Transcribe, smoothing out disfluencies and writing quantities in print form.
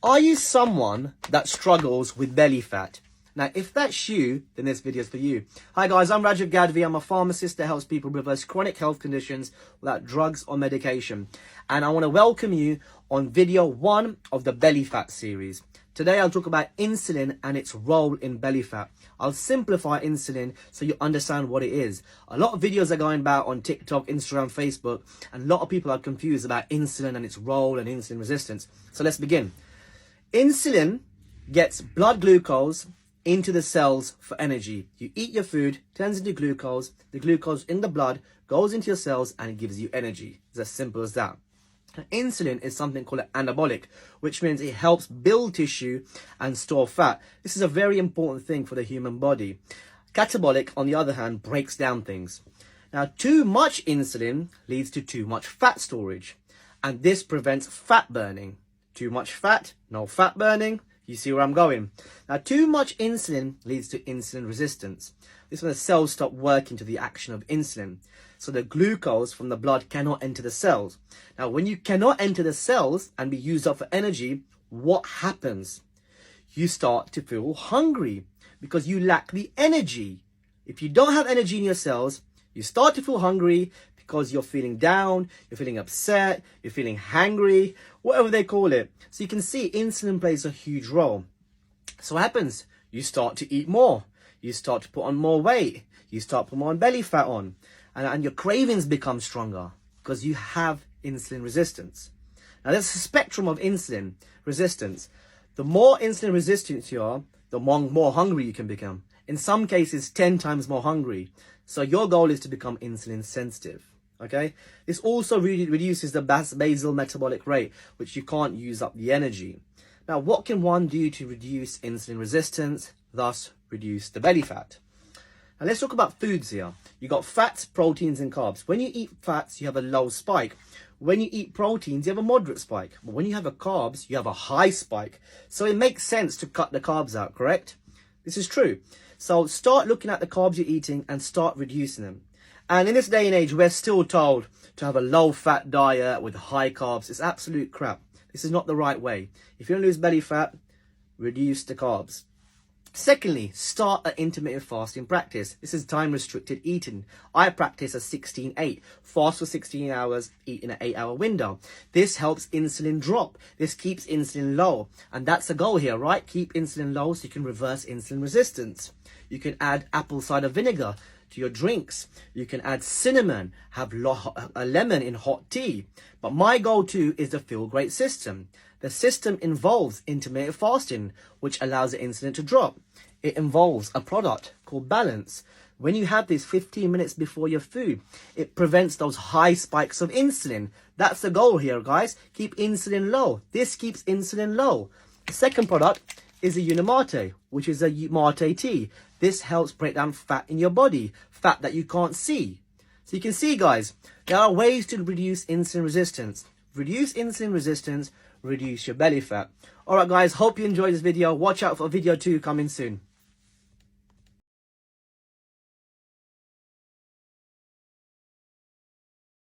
Are you someone that struggles with belly fat? Now, if that's you, then this video is for you. Hi guys, I'm Rajiv Gadvi. I'm a pharmacist that helps people reverse chronic health conditions without drugs or medication. And I want to welcome you on video 1 of the belly fat series. Today I'll talk about insulin and its role in belly fat. I'll simplify insulin so you understand what it is. A lot of videos are going about on TikTok, Instagram, Facebook, and a lot of people are confused about insulin and its role and insulin resistance. So let's begin. Insulin gets blood glucose into the cells for energy. You eat your food, turns into glucose. The glucose in the blood goes into your cells and it gives you energy. It's as simple as that. Insulin is something called an anabolic, which means it helps build tissue and store fat. This is a very important thing for the human body. Catabolic, on the other hand, breaks down things. Now, too much insulin leads to too much fat storage, and this prevents fat burning. Too much fat, no fat burning. You see where I'm going? Now, too much insulin leads to insulin resistance. This is when the cells stop working to the action of insulin. So the glucose from the blood cannot enter the cells. Now, when you cannot enter the cells and be used up for energy, what happens? You start to feel hungry because you lack the energy. If you don't have energy in your cells, you start to feel hungry because you're feeling down, you're feeling upset, you're feeling hangry, whatever they call it. So you can see insulin plays a huge role. So what happens? You start to eat more. You start to put on more weight. You start to put more belly fat on. And your cravings become stronger because you have insulin resistance. Now, there's a spectrum of insulin resistance. The more insulin resistant you are, the more hungry you can become. In some cases, 10 times more hungry. So your goal is to become insulin sensitive. Okay? This also reduces the basal metabolic rate, which you can't use up the energy. Now, what can one do to reduce insulin resistance, thus reduce the belly fat? Now, let's talk about foods here. You got fats, proteins, and carbs. When you eat fats, you have a low spike. When you eat proteins, you have a moderate spike. But when you have carbs, you have a high spike. So it makes sense to cut the carbs out, correct? This is true. So start looking at the carbs you're eating and start reducing them. And in this day and age, we're still told to have a low-fat diet with high carbs. It's absolute crap. This is not the right way. If you want to lose belly fat, reduce the carbs. Secondly, start an intermittent fasting practice. This is time-restricted eating. I practice a 16-8. Fast for 16 hours, eat in an 8-hour window. This helps insulin drop. This keeps insulin low. And that's the goal here, right? Keep insulin low so you can reverse insulin resistance. You can add apple cider vinegar to your drinks. You can add cinnamon, have a lemon in hot tea. But my go-to is the Feel Great system. The system involves intermittent fasting, which allows the insulin to drop. It involves a product called Balance. When you have this 15 minutes before your food, it prevents those high spikes of insulin. That's the goal here, guys. Keep insulin low. This keeps insulin low. The second product is a Unimate, which is a mate tea. This helps break down fat in your body, fat that you can't see. So you can see, guys, there are ways to reduce insulin resistance. Reduce insulin resistance, reduce your belly fat. Alright guys, hope you enjoyed this video. Watch out for video 2 coming soon.